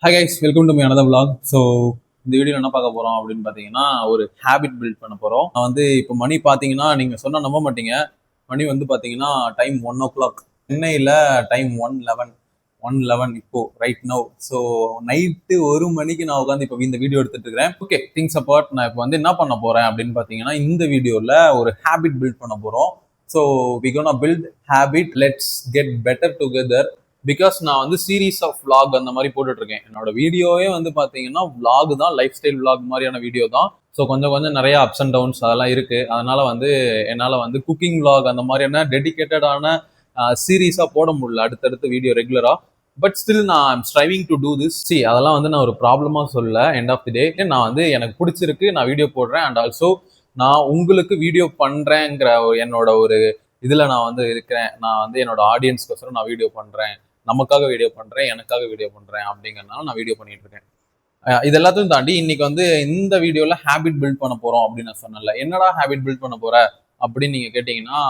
Hi guys, welcome to my another vlog. So இந்த video என்ன பார்க்க போகிறோம் அப்படின்னு பார்த்தீங்கன்னா, ஒரு ஹேபிட் பில்ட் பண்ண போகிறோம். நான் வந்து இப்போ மணி பார்த்தீங்கன்னா, நீங்கள் சொன்னால் நம்ப மாட்டீங்க. மணி வந்து பார்த்தீங்கன்னா டைம் 1 o'clock. சென்னையில் டைம் 1:11 இப்போ ரைட் நவ். ஸோ நைட்டு 1 மணிக்கு நான் உட்காந்து இப்போ இந்த வீடியோ எடுத்துட்டு இருக்கிறேன். ஓகே, திங்ஸ் அப்பார்ட், நான் இப்போ வந்து என்ன பண்ண போகிறேன் அப்படின்னு பார்த்தீங்கன்னா, இந்த வீடியோவில் ஒரு ஹேபிட் பில்ட் பண்ண போகிறோம். So we gonna build habit, let's get better together. Because நான் வந்து சீரீஸ் ஆஃப் vlog அந்த மாதிரி போட்டுட்டு இருக்கேன். என்னோட வீடியோவே வந்து பாத்தீங்கன்னா vlog தான், லைஃப் ஸ்டைல் vlog மாதிரியான வீடியோ தான். ஸோ கொஞ்சம் கொஞ்சம் நிறைய அப்ஸ் அண்ட் டவுன்ஸ் அதெல்லாம் இருக்கு. அதனால வந்து என்னால் வந்து குக்கிங் vlog அந்த மாதிரியான டெடிக்கேட்டடான சீரீஸாக போட முடியல அடுத்தடுத்த வீடியோ ரெகுலரா. பட் ஸ்டில் நான் I'm striving to do this. C, அதெல்லாம் வந்து நான் ஒரு ப்ராப்ளமாக சொல்ல. எண்ட் ஆஃப் தி டே நான் வந்து எனக்கு பிடிச்சிருக்கு, நான் வீடியோ போடுறேன். அண்ட் ஆல்சோ நான் உங்களுக்கு வீடியோ பண்றேங்கிற என்னோட ஒரு இதுல நான் வந்து இருக்கிறேன். நான் வந்து என்னோட ஆடியன்ஸ்க்கோசரம் நான் வீடியோ பண்றேன், நமக்காக வீடியோ பண்றேன், எனக்காக வீடியோ பண்றேன் அப்படிங்கறதுனால நான் வீடியோ பண்ணிட்டு இருக்கேன். இது எல்லாத்தையும் தாண்டி இன்னைக்கு வந்து இந்த வீடியோல ஹேபிட் பில்ட் பண்ண போறோம் அப்படின்னு நான் சொன்னேன்ல. என்னடா ஹேபிட் பில்ட் பண்ண போற அப்படின்னு நீங்க கேட்டீங்கன்னா,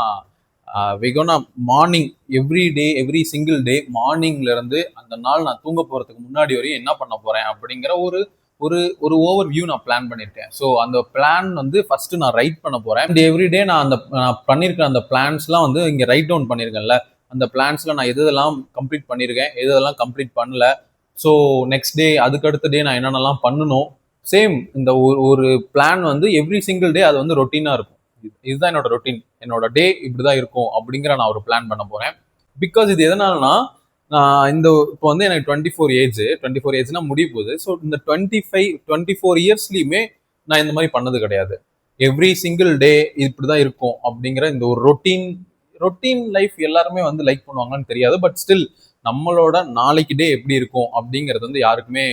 விகோனா morning every day, every single day மார்னிங்ல இருந்து அந்த நாள் நான் தூங்க போறதுக்கு முன்னாடி வரையும் என்ன பண்ண போறேன் அப்படிங்கிற ஒரு ஒரு ஒரு ஓவர் வியூ நான் பிளான் பண்ணியிருக்கேன். ஸோ அந்த பிளான் வந்து ஃபர்ஸ்ட் நான் ரைட் பண்ண போறேன். அண்ட் எவ்ரிடே நான் அந்த பண்ணியிருக்க அந்த பிளான்ஸ்லாம் வந்து இங்கே ரைட் டவுன் பண்ணியிருக்கேன்ல. அந்த பிளான்ஸ்ல நான் எதெல்லாம் கம்ப்ளீட் பண்ணியிருக்கேன், எதெல்லாம் கம்ப்ளீட் பண்ணல. ஸோ நெக்ஸ்ட் டே, அதுக்கு அடுத்த டே நான் என்னென்னலாம் பண்ணணும். சேம் இந்த ஒரு பிளான் வந்து எவ்ரி சிங்கிள் டே அது வந்து ரொட்டீனாக இருக்கும். இதுதான் என்னோட ரொட்டீன், என்னோட டே இப்படிதான் இருக்கும் அப்படிங்கிற நான் ஒரு பிளான் பண்ண போறேன். பிகாஸ் இது எதனாலனா, இந்த இப்போ வந்து எனக்கு 24 ஏஜ்னா முடிய போகுது. ஸோ இந்த 24 இயர்ஸ்லையுமே நான் இந்த மாதிரி பண்ணது கிடையாது. எவ்ரி சிங்கிள் டே இப்படிதான் இருக்கும் அப்படிங்கிற இந்த ஒரு ரொட்டீன் லைஃப் எல்லாருமே வந்து லைக் பண்ணுவாங்கன்னு தெரியாது. பட் ஸ்டில் நம்மளோட நாளைக்கு டே எப்படி இருக்கும் அப்படிங்கிறது வந்து யாருக்குமே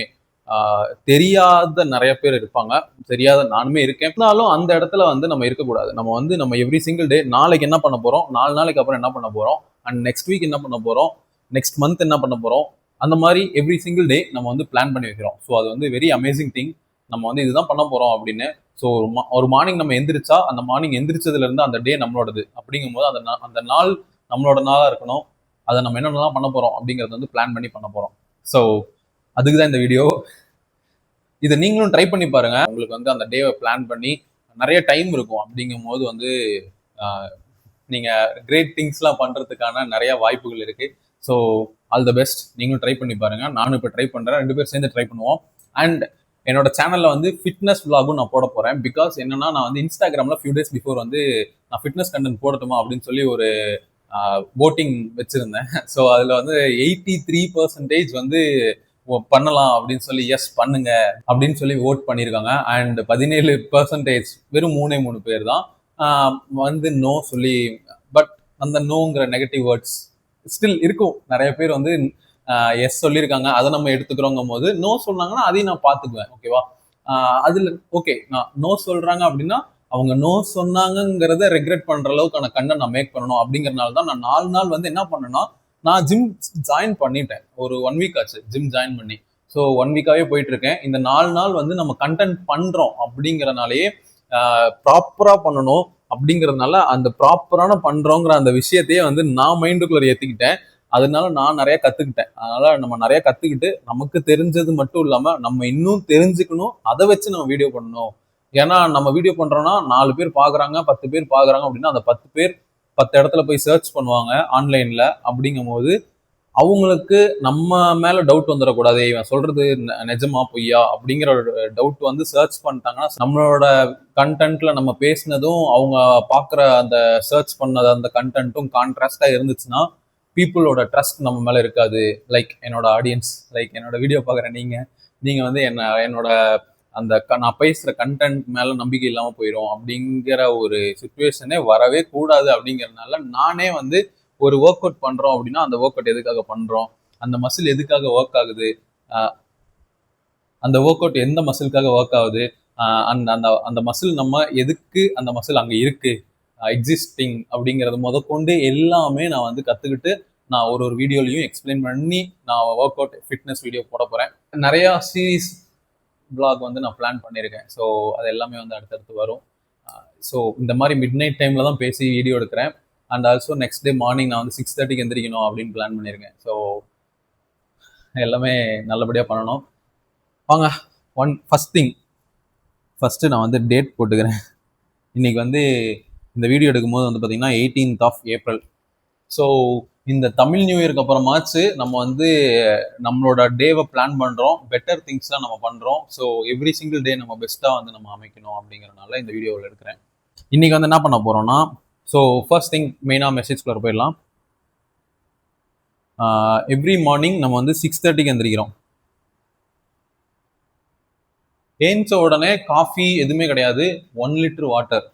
தெரியாத நிறைய பேர் இருப்பாங்க. தெரியாத நானுமே இருக்கேன். இருந்தாலும் அந்த இடத்துல வந்து நம்ம இருக்கக்கூடாது. நம்ம எவ்ரி சிங்கிள் டே நாளைக்கு என்ன பண்ண போறோம், 4 நாளைக்கு அப்புறம் என்ன பண்ண போறோம், அண்ட் நெக்ஸ்ட் வீக் என்ன பண்ண போறோம், நெக்ஸ்ட் மந்த் என்ன பண்ண போறோம், அந்த மாதிரி எவ்ரி சிங்கிள் டே நம்ம வந்து பிளான் பண்ணி வைக்கிறோம். ஸோ அது வந்து வெரி அமேசிங் திங். நம்ம வந்து இதுதான் பண்ண போறோம் அப்படின்னு. ஸோ ஒரு மார்னிங் நம்ம எந்திரிச்சா, அந்த மார்னிங் எந்திரிச்சதுல இருந்து அந்த டே நம்மளோடது அப்படிங்கும் போது அந்த நாள் நம்மளோட நாளா இருக்கணும். அதை நம்ம என்னென்னலாம் பண்ண போறோம் அப்படிங்கறத வந்து பிளான் பண்ணி பண்ண போறோம். ஸோ அதுக்கு தான் இந்த வீடியோ. இதை நீங்களும் ட்ரை பண்ணி பாருங்க. உங்களுக்கு வந்து அந்த டேவை பிளான் பண்ணி நிறைய டைம் இருக்கும். அப்படிங்கும் போது வந்து நீங்க கிரேட் திங்ஸ்லாம் பண்றதுக்கான நிறைய வாய்ப்புகள் இருக்கு. So all the best. நீங்களும் ட்ரை பண்ணி பாருங்க. நானும் இப்போ ட்ரை பண்றேன். 2 பேர் சேர்ந்து ட்ரை பண்ணுவோம். அண்ட் என்னோட சேனல்ல வந்து ஃபிட்னஸ் vlogகும் நான் போட போறேன். பிகாஸ் என்னன்னா, நான் வந்து இன்ஸ்டாகிராம்ல ஃபியூ டேஸ் பிஃபோர் வந்து நான் ஃபிட்னஸ் கண்டென்ட் போடட்டுமா அப்படின்னு சொல்லி ஒரு voting வச்சிருந்தேன். ஸோ அதுல வந்து 83% வந்து பண்ணலாம் அப்படின்னு சொல்லி எஸ் பண்ணுங்க அப்படின்னு சொல்லி ஓட் பண்ணியிருக்காங்க. அண்ட் 17% வெறும் 3 பேர் தான் வந்து நோ சொல்லி. பட் அந்த நோங்கிற நெகட்டிவ் வேர்ட்ஸ் ஸ்டில் இருக்கும். நிறைய பேர் வந்து எஸ் சொல்லியிருக்காங்க, அதை நம்ம எடுத்துக்கிறோங்கும் போது நோ சொன்னாங்கன்னா அதையும் நான் பார்த்துக்குவேன். ஓகேவா? அதுல ஓகே, நான் நோ சொல்றாங்க அப்படின்னா அவங்க நோ சொன்னாங்கிறத ரெக்ரெட் பண்ற அளவுக்கான கண்டென்ட் நான் மேக் பண்ணணும். அப்படிங்கறதுனால தான் நான் 4 நாள் வந்து என்ன பண்ணேன்னா, நான் ஜிம் ஜாயின் பண்ணிட்டேன். ஒரு 1 வீக் ஆச்சு ஜிம் ஜாயின் பண்ணி. ஸோ 1 வீக்காவே போயிட்டு இருக்கேன். இந்த 4 நாள் வந்து நம்ம கண்டென்ட் பண்றோம் அப்படிங்கறதுனாலயே ப்ராப்பரா பண்ணணும். அப்படிங்கறதுனால அந்த ப்ராப்பரான பண்றோங்கிற அந்த விஷயத்தையே வந்து நான் மைண்டுக்குள்ள ஏத்திக்கிட்டேன். அதனால நான் நிறைய கத்துக்கிட்டேன். அதனால நம்ம நிறைய கத்துக்கிட்டு நமக்கு தெரிஞ்சது மட்டும் இல்லாம நம்ம இன்னும் தெரிஞ்சுக்கணும். அதை வச்சு நம்ம வீடியோ பண்ணணும். ஏன்னா நம்ம வீடியோ பண்றோம்னா 4 பேர் பாக்குறாங்க, 10 பேர் பாக்குறாங்க அப்படின்னா அந்த 10 பேர் 10 இடத்துல போய் சர்ச் பண்ணுவாங்க ஆன்லைன்ல. அப்படிங்கும் போது அவங்களுக்கு நம்ம மேல டவுட் வந்துடக்கூடாது, இவன் சொல்றது நிஜமா பொய்யா அப்படிங்கிற ஒரு டவுட் வந்து சர்ச் பண்ணிட்டாங்கன்னா, நம்மளோட கண்டென்ட்ல நம்ம பேசினதும் அவங்க பாக்குற அந்த சர்ச் பண்ணது அந்த கண்டென்ட்டும் கான்ட்ராஸ்டா இருந்துச்சுன்னா பீப்புளோட ட்ரஸ்ட் நம்ம மேல இருக்காது. லைக் என்னோட ஆடியன்ஸ், லைக் என்னோட வீடியோ பாக்குற நீங்க வந்து என்னோட அந்த நான் பேசுற கண்டென்ட் மேல நம்பிக்கை இல்லாம போயிடும். அப்படிங்கிற ஒரு சுச்சுவேஷனே வரவே கூடாது. அப்படிங்கறதுனால நானே வந்து ஒரு ஒர்க் அவுட் பண்றோம் அப்படின்னா அந்த ஒர்க் அவுட் எதுக்காக பண்றோம், அந்த மசில் எதுக்காக ஒர்க் ஆகுது, அந்த ஒர்க் அவுட் எந்த மசிலுக்காக ஒர்க் ஆகுது, அந்த அந்த அந்த மசில் நம்ம எதுக்கு அந்த மசில் அங்க இருக்கு எக்ஸிஸ்டிங் அப்படிங்கறது முதற்கொண்டு எல்லாமே நான் வந்து கத்துக்கிட்டு நான் ஒரு வீடியோலையும் எக்ஸ்பிளைன் பண்ணி நான் ஒர்க் அவுட் ஃபிட்னஸ் வீடியோ போட போறேன். நிறைய சீரீஸ் vlog வந்து நான் பிளான் பண்ணியிருக்கேன். ஸோ அது எல்லாமே வந்து அடுத்தடுத்து வரும். ஸோ இந்த மாதிரி மிட் நைட் டைம்ல தான் பேசி வீடியோ எடுக்கிறேன். And also next day morning நான் வந்து 6:30க்கு எந்திரிக்கணும் அப்படின்னு பிளான் பண்ணியிருக்கேன். ஸோ எல்லாமே நல்லபடியாக பண்ணணும். வாங்க. ஃபர்ஸ்ட் நான் வந்து டேட் போட்டுக்கிறேன். இன்னைக்கு வந்து இந்த வீடியோ எடுக்கும்போது வந்து பார்த்தீங்கன்னா 18th ஆஃப் ஏப்ரல். ஸோ இந்த தமிழ் நியூ இயர்க்கு அப்புறமாச்சு நம்ம வந்து நம்மளோட டேவை பிளான் பண்ணுறோம், பெட்டர் திங்ஸ்லாம் நம்ம பண்ணுறோம். ஸோ எவ்ரி சிங்கிள் டே நம்ம பெஸ்ட்டாக வந்து நம்ம அமைக்கணும் அப்படிங்கிறனால இந்த வீடியோவில் எடுக்கிறேன். இன்னைக்கு வந்து என்ன பண்ண போகிறோம்னா, ஸோ ஃபர்ஸ்ட் திங் மெயினாக மெசேஜ்குள்ளே போயிடலாம். எவ்ரி மார்னிங் நம்ம வந்து 6:30க்கு எந்திரிக்கிறோம். ஏஞ்ச உடனே காஃபி எதுவுமே கிடையாது, 1 லிட்டர் வாட்டர்.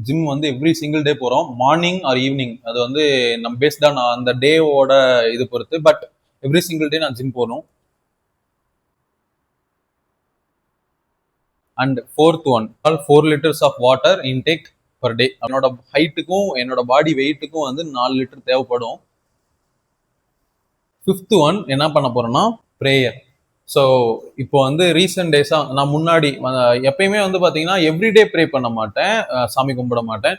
ஜிம் வந்து எவ்ரி சிங்கிள் டே போகிறோம், மார்னிங் ஆர் ஈவினிங். அது வந்து நம்ம பேஸ்டா நான் அந்த டேவோட இது பொறுத்து, பட் எவ்ரி சிங்கிள் டே நான் ஜிம் போகணும். And fourth one, 4 litres of water intake per day. என்னோட ஹைட்டுக்கும் என்னோட பாடி வெயிட்டுக்கும் வந்து 4 லிட்டர் தேவைப்படும். ஃபிஃப்த் ஒன் என்ன பண்ண போறேன்னா ப்ரேயர். ஸோ இப்போ வந்து ரீசெண்ட் டேஸாக நான் முன்னாடி எப்பயுமே வந்து பார்த்தீங்கன்னா எவ்ரிடே ப்ரே பண்ண மாட்டேன், சாமி கும்பிட மாட்டேன்.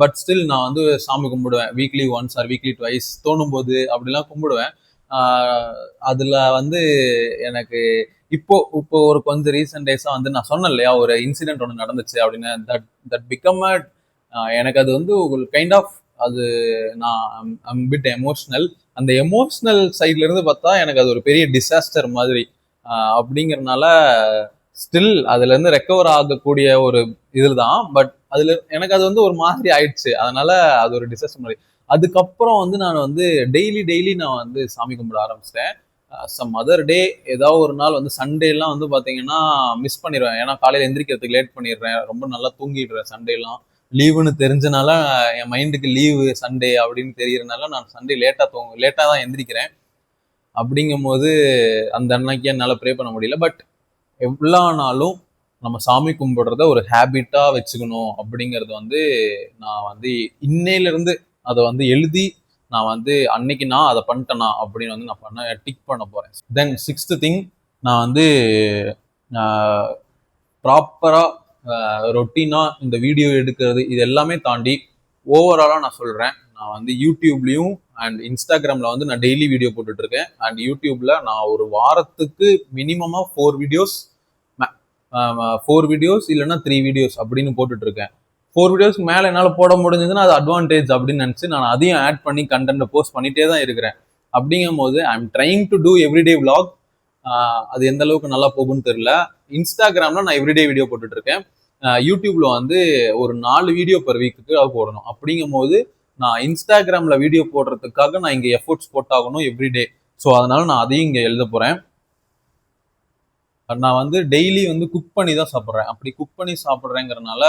பட் ஸ்டில் நான் வந்து சாமி கும்பிடுவேன், weekly once or weekly twice தோணும் போது அப்படிலாம் கும்பிடுவேன். அதில் வந்து எனக்கு இப்போ இப்போ ஒரு கொஞ்சம் ரீசெண்ட் டேஸாக வந்து நான் சொன்னேன் இல்லையா, ஒரு இன்சிடென்ட் ஒன்று நடந்துச்சு அப்படின்னு. தட் பிகம் எனக்கு அது வந்து ஒரு கைண்ட் ஆஃப் அது நான் பிட் எமோஷ்னல். அந்த எமோஷ்னல் சைட்ல இருந்து பார்த்தா எனக்கு அது ஒரு பெரிய டிசாஸ்டர் மாதிரி. அப்படிங்கறதுனால ஸ்டில் அதுல இருந்து ரெக்கவர் ஆகக்கூடிய ஒரு இதுதான். பட் அதுல எனக்கு அது வந்து ஒரு மாதிரி ஆயிடுச்சு, அதனால அது ஒரு டிசாஸ்டர் மாதிரி. அதுக்கப்புறம் வந்து நான் வந்து டெய்லி நான் வந்து சாமி கும்பிட ஆரம்பிச்சிட்டேன். சம் அதர் டே ஏதாவது ஒரு நாள் வந்து சண்டே எல்லாம் வந்து பாத்தீங்கன்னா மிஸ் பண்ணிடுவேன். ஏன்னா காலையில எந்திரிக்கிறதுக்கு லேட் பண்ணிடுறேன், ரொம்ப நல்லா தூங்கிடுறேன். சண்டே எல்லாம் லீவுன்னு தெரிஞ்சனால, என் மைண்டுக்கு லீவு சண்டே அப்படின்னு தெரியறதுனால நான் சண்டே லேட்டா தான் எந்திரிக்கிறேன். அப்படிங்கும் போது அந்த அன்னைக்கு என்னால் ப்ரே பண்ண முடியல. பட் எவ்வளோ நாளும் நம்ம சாமி கும்பிடுறத ஒரு ஹேபிட்டா வச்சுக்கணும் அப்படிங்கிறது வந்து நான் வந்து இன்னையிலிருந்து அதை வந்து எழுதி நான் வந்து அன்னைக்கு நான் அதை பண்ணிட்டேனா அப்படின்னு வந்து நான் டிக் பண்ண போறேன். தென் சிக்ஸ்த் திங், நான் வந்து ப்ராப்பரா ரொட்டீனா இந்த வீடியோ எடுக்கிறது இது எல்லாமே தாண்டி ஓவராலா நான் சொல்றேன், நான் வந்து யூடியூப்லயும் அண்ட் இன்ஸ்டாகிராம்ல வந்து நான் டெய்லி வீடியோ போட்டுட்டு இருக்கேன். அண்ட் யூடியூப்ல நான் ஒரு வாரத்துக்கு மினிமமா 4 வீடியோஸ் இல்லைன்னா 3 வீடியோஸ் அப்படின்னு போட்டுட்டு இருக்கேன். 4 வீடியோஸ் மேல என்னால போட முடிஞ்சதுன்னா அது அட்வான்டேஜ் அப்படின்னு நினைச்சு நான் அதையும் ஆட் பண்ணி கண்டென்ட் போஸ்ட் பண்ணிட்டே தான் இருக்கிறேன். அப்படிங்கும் போது I am trying to do everyday vlog. அது எந்த அளவுக்கு நல்லா போகும்னு தெரியல. இன்ஸ்டாகிராம்ல நான் எவ்ரிடே வீடியோ போட்டுட்டு இருக்கேன். யூடியூப்ல வந்து ஒரு 4 வீடியோ பர் வீக்குக்கு போடணும். அப்படிங்கும் போது நான் இன்ஸ்டாகிராம்ல வீடியோ போடுறதுக்காக நான் இங்க எஃபோர்ட்ஸ் போட்டாகணும் எவ்ரிடே. ஸோ அதனால நான் அதையும் இங்க எழுத போறேன். நான் வந்து டெய்லி வந்து குக் பண்ணி தான் சாப்பிட்றேன். அப்படி குக் பண்ணி சாப்பிட்றேங்கிறனால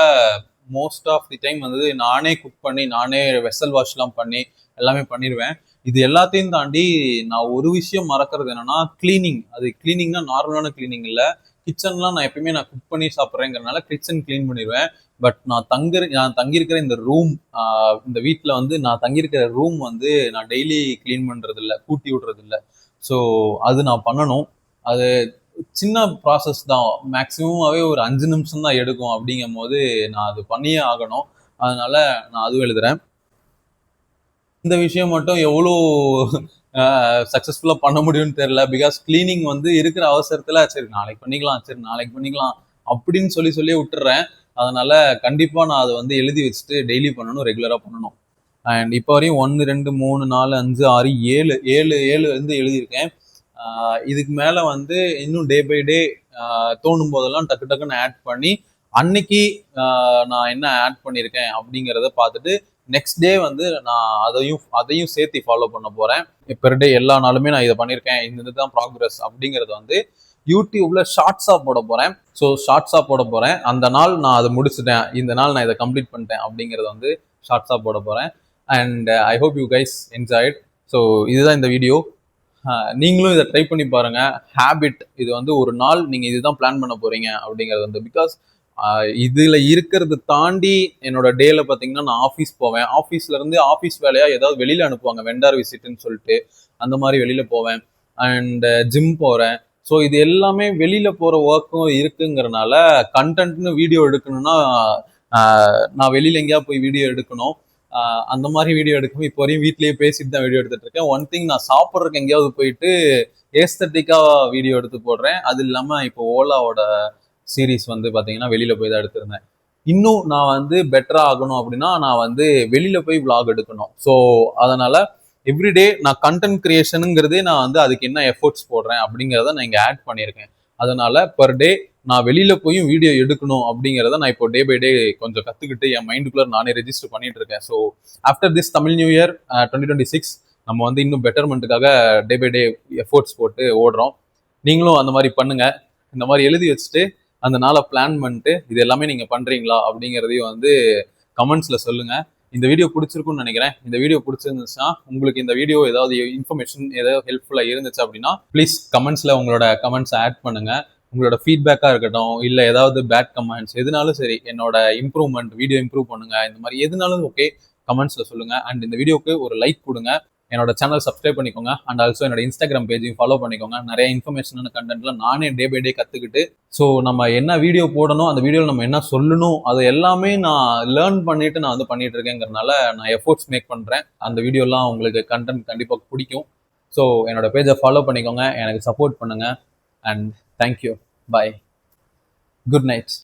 மோஸ்ட் ஆஃப் தி டைம் வந்து நானே குக் பண்ணி நானே வெசல் வாஷ்லாம் பண்ணி எல்லாமே பண்ணிடுவேன். இது எல்லாத்தையும் தாண்டி நான் ஒரு விஷயம் மறக்கிறது என்னன்னா கிளீனிங். அது கிளீனிங்னா நார்மலான கிளீனிங் இல்லை. கிச்சன்லாம் நான் எப்பயுமே நான் குக் பண்ணி சாப்பிட்றேங்கிறனால கிச்சன் கிளீன் பண்ணிடுவேன். பட் நான் தங்கியிருக்கிற இந்த ரூம், இந்த வீட்டில் வந்து நான் தங்கியிருக்கிற ரூம் வந்து நான் டெய்லி கிளீன் பண்றது இல்லை, கூட்டி விடுறது இல்லை. ஸோ அது நான் பண்ணணும். அது சின்ன ப்ராசஸ் தான், மேக்சிமமாவே ஒரு 5 நிமிஷம் தான் எடுக்கும். அப்படிங்கும் போது நான் அது பண்ணியே ஆகணும். அதனால நான் அதுவும் எழுதுறேன். இந்த விஷயம் மட்டும் எவ்வளோ சக்சஸ்ஃபுல்லா பண்ண முடியும்னு தெரியல. பிகாஸ் கிளீனிங் வந்து இருக்கிற அவசரத்துல சரி நாளைக்கு பண்ணிக்கலாம் அப்படின்னு சொல்லியே விட்டுறேன். அதனால கண்டிப்பா நான் அதை வந்து எழுதி வச்சுட்டு டெய்லி பண்ணணும், ரெகுலரா பண்ணணும். அண்ட் இப்போ வரையும் 1 2 3 4 5 6 7 வந்து எழுதியிருக்கேன். இதுக்கு மேல வந்து இன்னும் டே பை டே தோணும் போதெல்லாம் டக்கு டக்குன்னு ஆட் பண்ணி அன்னைக்கு நான் என்ன ஆட் பண்ணியிருக்கேன் அப்படிங்கிறத பார்த்துட்டு நெக்ஸ்ட் டே வந்து நான் அதையும் சேர்த்து ஃபாலோ பண்ண போறேன். பெர் டே எல்லா நாளுமே நான் இதை பண்ணியிருக்கேன், இதுதான் ப்ராக்ரஸ் அப்படிங்கறத வந்து யூடியூப்ல ஷார்ட்ஸா போட போறேன். ஸோ ஷார்ட்ஸா போட போறேன். அந்த நாள் நான் அதை முடிச்சுட்டேன், இந்த நாள் நான் இதை கம்ப்ளீட் பண்ணிட்டேன் அப்படிங்கறத வந்து ஷார்ட்ஸா போட போறேன். And I hope you guys enjoyed. So இதுதான் இந்த வீடியோ. நீங்களும் இதை ட்ரை பண்ணி பாருங்க. ஹேபிட் இது வந்து ஒரு நாள் நீங்க இதுதான் பிளான் பண்ண போறீங்க அப்படிங்கிறது வந்து பிகாஸ் இதுல இருக்கிறது தாண்டி என்னோட டேல பாத்தீங்கன்னா நான் ஆஃபீஸ் போவேன். ஆஃபீஸ்ல இருந்து ஆஃபீஸ் வேலையா ஏதாவது வெளியில அனுப்புவாங்க, வெண்டார் விசிட்னு சொல்லிட்டு அந்த மாதிரி வெளியில போவேன். அண்ட் ஜிம் போறேன். ஸோ இது எல்லாமே வெளியில போற ஒர்க்கும் இருக்குங்கிறனால கண்டென்ட்னு வீடியோ எடுக்கணும்னா நான் வெளியில எங்கேயா போய் வீடியோ எடுக்கணும். அந்த மாதிரி வீடியோ எடுக்கும் இப்போ வரையும் வீட்லயே பேசிட்டு தான் வீடியோ எடுத்துட்டு இருக்கேன். ஒன் திங், நான் சாப்பிட்றதுக்கு எங்கேயாவது போயிட்டு ஏஸ்தட்டிக்கா வீடியோ எடுத்து போடுறேன். அது இல்லாம இப்போ ஓலாவோட சீரீஸ் வந்து பாத்தீங்கன்னா வெளியில போய் தான் எடுத்திருந்தேன். இன்னும் நான் வந்து பெட்டரா ஆகணும் அப்படின்னா நான் வந்து வெளியில போய் vlog எடுக்கணும். ஸோ அதனால எவ்ரிடே நான் கண்டென்ட் கிரியேஷனுங்கிறதே நான் வந்து அதுக்கு என்ன எஃபோர்ட்ஸ் போடுறேன் அப்படிங்கிறத நான் இங்க ஆட் பண்ணியிருக்கேன். அதனால பர் டே நான் வெளியில போயும் வீடியோ எடுக்கணும் அப்படிங்கிறத நான் இப்போ டே பை டே கொஞ்சம் கத்துக்கிட்டு என் மைண்டுக்குள்ள நானே ரெஜிஸ்டர் பண்ணிட்டு இருக்கேன். So after this Tamil new year 2026 நம்ம வந்து இன்னும் பெட்டர்மெண்ட்டுக்காக டே பை டே எஃபோர்ட்ஸ் போட்டு ஓடுறோம். நீங்களும் அந்த மாதிரி பண்ணுங்க. இந்த மாதிரி எழுதி வச்சுட்டு அந்த நாளை பிளான் பண்ணிட்டு இது எல்லாமே நீங்க பண்றீங்களா அப்படிங்கிறதையும் வந்து கமெண்ட்ஸ்ல சொல்லுங்க. இந்த வீடியோ பிடிச்சிருக்கும்னு நினைக்கிறேன். இந்த வீடியோ பிடிச்சிருந்துச்சுன்னா, உங்களுக்கு இந்த வீடியோ ஏதாவது இன்ஃபர்மேஷன் ஏதாவது ஹெல்ப்ஃபுல்லா இருந்துச்சு அப்படின்னா ப்ளீஸ் கமெண்ட்ஸ்ல உங்களோட கமெண்ட்ஸ் ஆட் பண்ணுங்க. உங்களோட ஃபீட்பேக்கா இருக்கட்டும், இல்ல ஏதாவது பேட் கமெண்ட்ஸ் எதுனாலும் சரி, என்னோட இம்ப்ரூவ்மெண்ட் வீடியோ இம்ப்ரூவ் பண்ணுங்க, இந்த மாதிரி எதுனாலும் ஓகே, கமெண்ட்ஸ்ல சொல்லுங்க. அண்ட் இந்த வீடியோக்கு ஒரு லைக் கொடுங்க. என்னோட சேனல் சப்ஸ்கிரைப் பண்ணிக்கோங்க. அண்ட் ஆல்சோ என்னோட இன்ஸ்டாகிராம் பேஜையும் ஃபாலோ பண்ணிக்கோங்க. நிறைய இன்ஃபர்மேஷனான கண்டென்ட்லாம் நானே டே பை டே கத்துக்கிட்டு, ஸோ நம்ம என்ன வீடியோ போடணும், அந்த வீடியோவில் நம்ம என்ன சொல்லணும், அது எல்லாமே நான் லேர்ன் பண்ணிட்டு நான் வந்து பண்ணிட்டு இருக்கேங்கிறனால நான் எஃபோர்ட்ஸ் மேக் பண்றேன். அந்த வீடியோலாம் உங்களுக்கு கண்டென்ட் கண்டிப்பாக பிடிக்கும். ஸோ என்னோட பேஜை ஃபாலோ பண்ணிக்கோங்க, எனக்கு சப்போர்ட் பண்ணுங்க. And thank you. Bye. Good night.